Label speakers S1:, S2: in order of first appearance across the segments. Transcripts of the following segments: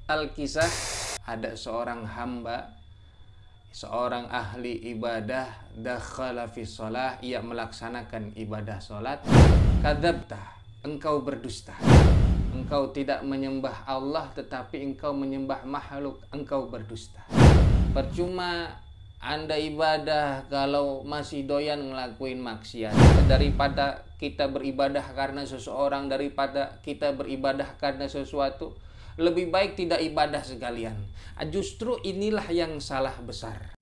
S1: Al-kisah, ada seorang hamba, seorang ahli ibadah, dakhala fi shalah, ia melaksanakan ibadah salat. Kadzabta, engkau berdusta. Engkau tidak menyembah Allah tetapi engkau menyembah makhluk, engkau berdusta. Percuma Anda ibadah kalau masih doyan ngelakuin maksiat. Daripada kita beribadah karena seseorang, daripada kita beribadah karena sesuatu, lebih baik tidak ibadah sekalian. Justru inilah yang salah besar.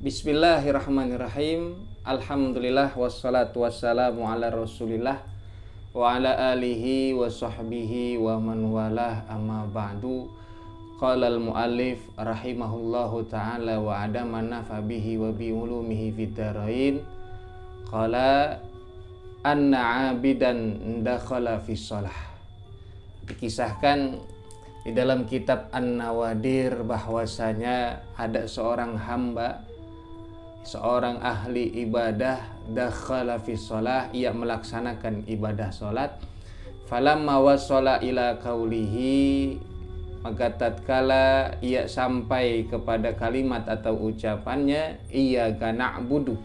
S1: Bismillahirrahmanirrahim. Alhamdulillah wassalatu wassalamu ala Rasulillah wa ala alihi wa sahbihi wa man walah, amma ba'du. Qala al-muallif rahimahullahu ta'ala wa adama nafa bihi wa bi ulumihi fid dharain. Qala anna 'abidan dakhala fi shalah. Dikisahkan di dalam kitab An-Nawadir bahwasanya ada seorang hamba, seorang ahli ibadah, dakhala fi shalah, ia melaksanakan ibadah salat. Falamma wasala ila qaulihi, maka tatkala ia sampai kepada kalimat atau ucapannya iyyaka na'budu,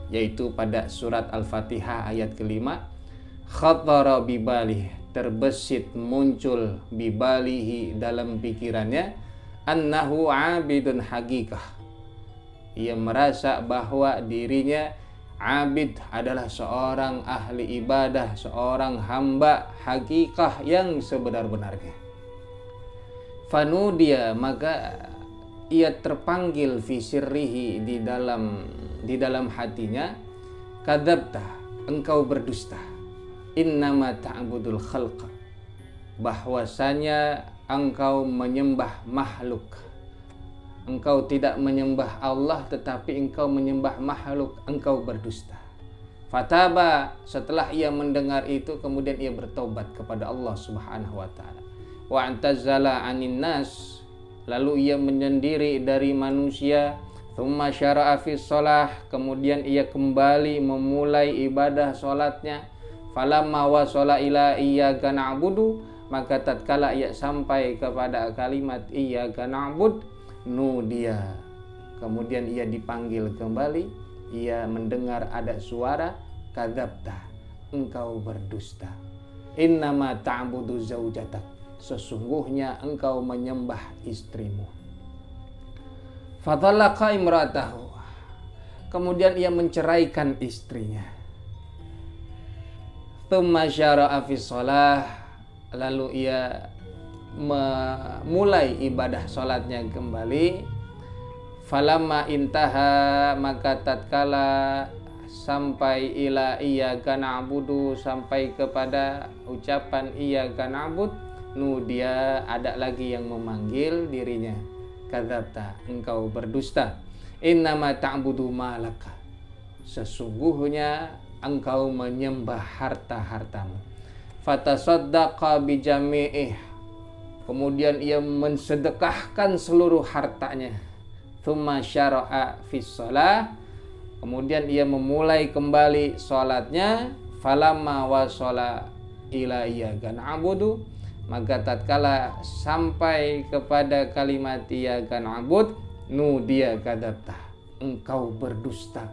S1: yaitu pada surat Al-Fatihah ayat kelima, khatara bibalih, terbesit muncul bibalihi, dalam pikirannya, annahu 'abidun haqiqah, ia merasa bahwa dirinya abid, adalah seorang ahli ibadah, seorang hamba hakikah yang sebenar-benarnya. Fanudia, maka ia terpanggil fi sirrihi, di dalam hatinya, kadzabta, engkau berdusta. Innama ta'budul khalqa, bahwasanya engkau menyembah makhluk. Engkau tidak menyembah Allah tetapi engkau menyembah makhluk, engkau berdusta. Fataba, setelah ia mendengar itu kemudian ia bertobat kepada Allah Subhanahu wa taala. Wa antazala 'anin nas, lalu ia menyendiri dari manusia. Tsumma syara'a fi shalah, kemudian ia kembali memulai ibadah salatnya. Falamma wasala ila iyyaka na'budu, maka tatkala ia sampai kepada kalimat iyyaka na'bud, nudia, kemudian ia dipanggil kembali, ia mendengar ada suara, kadzabta, engkau berdusta. Innama ta'budu zaujatak, sesungguhnya engkau menyembah istrimu. Fatalaqa imratahu, kemudian ia menceraikan istrinya. Tsumma syara'a fi shalah, lalu ia memulai ibadah salatnya kembali. Falamma intaha, maka tatkala sampai ila iyyaka na'budu, sampai kepada ucapan iyyaka na'bud, nudia, ada lagi yang memanggil dirinya, kadzabta, engkau berdusta. Innama ta'budu malaka, sesungguhnya engkau menyembah harta-hartamu. Fatasaddaqa bijami'ih, kemudian ia mensedekahkan seluruh hartanya. Tsumma syara'a fi shalah, kemudian ia memulai kembali salatnya. Falamma wasala ila iyyaka na'budu, maka tatkala sampai kepada kalimat iyyaka na'bud, nudia kadzabta, engkau berdusta.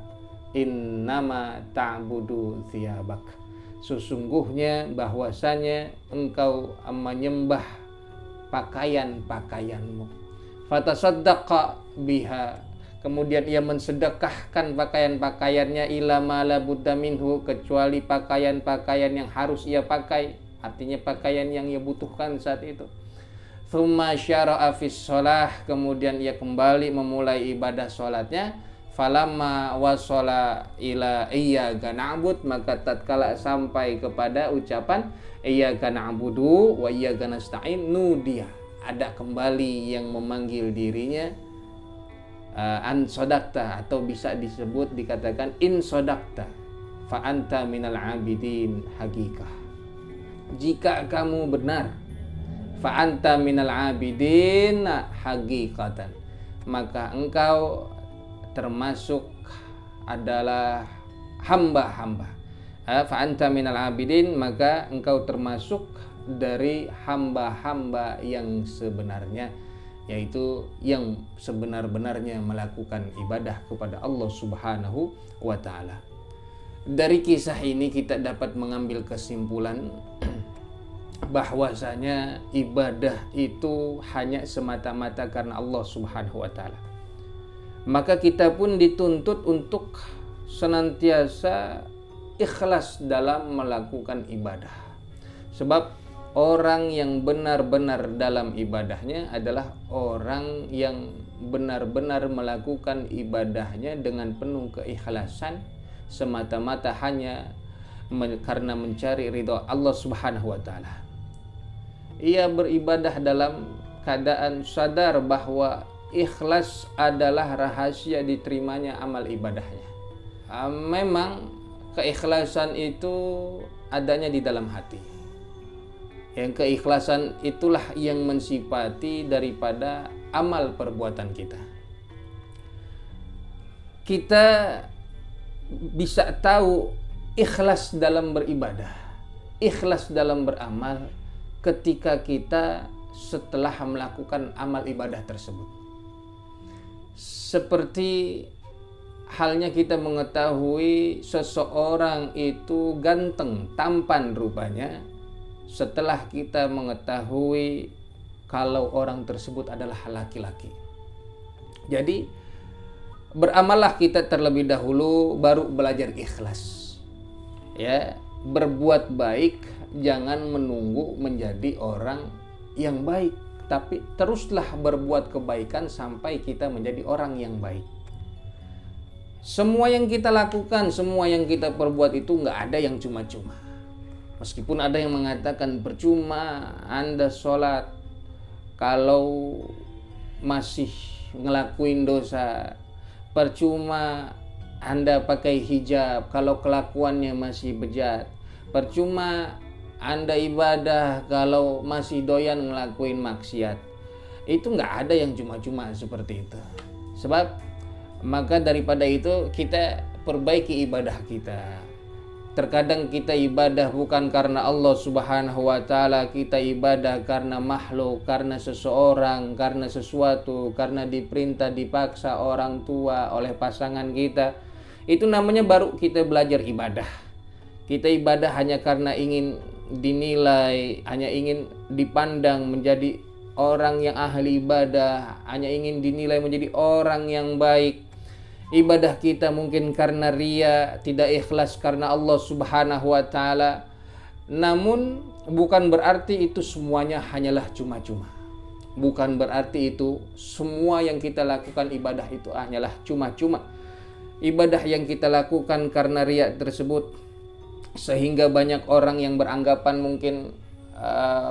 S1: Innama ta'budu thiyabak, sesungguhnya bahwasanya engkau menyembah pakaian-pakaianmu. Fatasaddaqa biha, kemudian ia mensedekahkan pakaian-pakaiannya, ila ma la budda minhu, kecuali pakaian-pakaian yang harus ia pakai, artinya pakaian yang ia butuhkan saat itu. Tsumma syara'a fis shalah, kemudian ia kembali memulai ibadah salatnya. Falamma wasala ila iyyaka na'bud, maka tatkala sampai kepada ucapan iyyaka na'budu wa iyyaka nasta'in, nudia, ada kembali yang memanggil dirinya, an sodakta, atau bisa disebut dikatakan in sodakta fa anta minal abidin haqiqah, jika kamu benar, fa anta minal abidin haqiqatan, maka engkau termasuk adalah hamba-hamba. Fa anta minal abidin, maka engkau termasuk dari hamba-hamba yang sebenarnya, yaitu yang sebenar-benarnya melakukan ibadah kepada Allah Subhanahu wa ta'ala. Dari kisah ini kita dapat mengambil kesimpulan bahwasanya ibadah itu hanya semata-mata karena Allah Subhanahu wa ta'ala. Maka kita pun dituntut untuk senantiasa ikhlas dalam melakukan ibadah. Sebab orang yang benar-benar dalam ibadahnya adalah orang yang benar-benar melakukan ibadahnya dengan penuh keikhlasan, semata-mata hanya karena mencari ridha Allah Subhanahu wa ta'ala. Ia beribadah dalam keadaan sadar bahwa ikhlas adalah rahasia diterimanya amal ibadahnya. Memang keikhlasan itu adanya di dalam hati. Yang keikhlasan itulah yang mensifati daripada amal perbuatan kita. Kita bisa tahu ikhlas dalam beribadah, ikhlas dalam beramal ketika kita setelah melakukan amal ibadah tersebut. Seperti halnya kita mengetahui seseorang itu ganteng, tampan rupanya, setelah kita mengetahui kalau orang tersebut adalah laki-laki. Jadi beramallah kita terlebih dahulu, baru belajar ikhlas. Ya, berbuat baik, jangan menunggu menjadi orang yang baik, tapi teruslah berbuat kebaikan sampai kita menjadi orang yang baik. Semua yang kita lakukan, semua yang kita perbuat itu nggak ada yang cuma-cuma. Meskipun ada yang mengatakan percuma Anda sholat kalau masih ngelakuin dosa, percuma Anda pakai hijab kalau kelakuannya masih bejat, percuma Anda ibadah kalau masih doyan ngelakuin maksiat. Itu nggak ada yang cuma-cuma seperti itu. Sebab maka daripada itu kita perbaiki ibadah kita. Terkadang kita ibadah bukan karena Allah Subhanahu wa ta'ala, kita ibadah karena makhluk, karena seseorang, karena sesuatu, karena diperintah, dipaksa orang tua, oleh pasangan kita. Itu namanya baru kita belajar ibadah. Kita ibadah hanya karena ingin dinilai, hanya ingin dipandang menjadi orang yang ahli ibadah, hanya ingin dinilai menjadi orang yang baik. Ibadah kita mungkin karena riya, tidak ikhlas karena Allah Subhanahu wa ta'ala. Namun bukan berarti itu semuanya hanyalah cuma-cuma. Bukan berarti itu semua yang kita lakukan ibadah itu hanyalah cuma-cuma. Ibadah yang kita lakukan karena riya tersebut, sehingga banyak orang yang beranggapan mungkin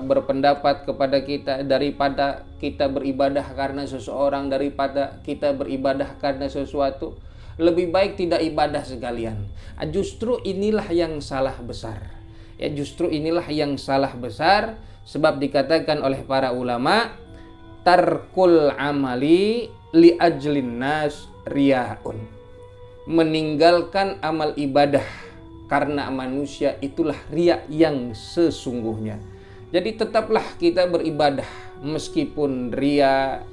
S1: berpendapat kepada kita, daripada kita beribadah karena seseorang, daripada kita beribadah karena sesuatu, lebih baik tidak ibadah sekalian. Justru inilah yang salah besar. Ya, justru inilah yang salah besar, sebab dikatakan oleh para ulama, tarkul amali li ajlin nas riyaun. Meninggalkan amal ibadah karena manusia itulah riya yang sesungguhnya. Jadi tetaplah kita beribadah meskipun riya,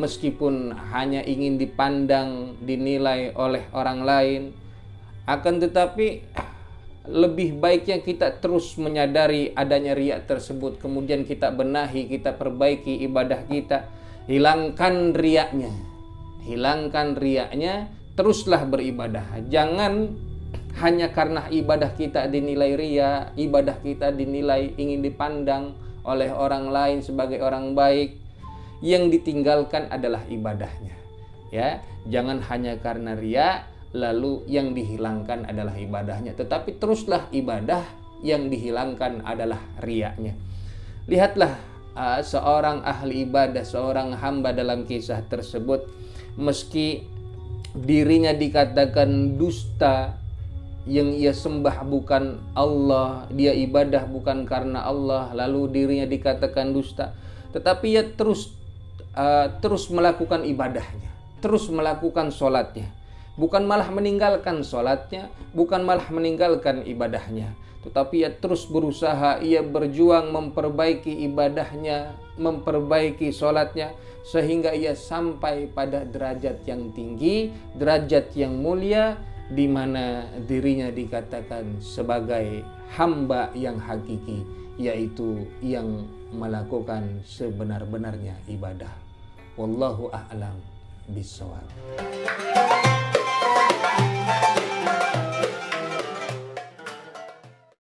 S1: meskipun hanya ingin dipandang, dinilai oleh orang lain. Akan tetapi lebih baiknya kita terus menyadari adanya riya tersebut, kemudian kita benahi, kita perbaiki ibadah kita, hilangkan riyanya. Hilangkan riyanya, teruslah beribadah. Jangan hanya karena ibadah kita dinilai riya, ibadah kita dinilai ingin dipandang oleh orang lain sebagai orang baik, yang ditinggalkan adalah ibadahnya. Ya, jangan hanya karena riya lalu yang dihilangkan adalah ibadahnya, tetapi teruslah ibadah, yang dihilangkan adalah riyanya. Lihatlah seorang ahli ibadah, seorang hamba dalam kisah tersebut, meski dirinya dikatakan dusta, yang ia sembah bukan Allah, dia ibadah bukan karena Allah, lalu dirinya dikatakan dusta, tetapi ia terus melakukan ibadahnya, terus melakukan sholatnya, bukan malah meninggalkan sholatnya, bukan malah meninggalkan ibadahnya, tetapi ia terus berusaha, ia berjuang memperbaiki ibadahnya, memperbaiki sholatnya, sehingga ia sampai pada derajat yang tinggi, derajat yang mulia, di mana dirinya dikatakan sebagai hamba yang hakiki, yaitu yang melakukan sebenar-benarnya ibadah. Wallahu a'lam bishawab.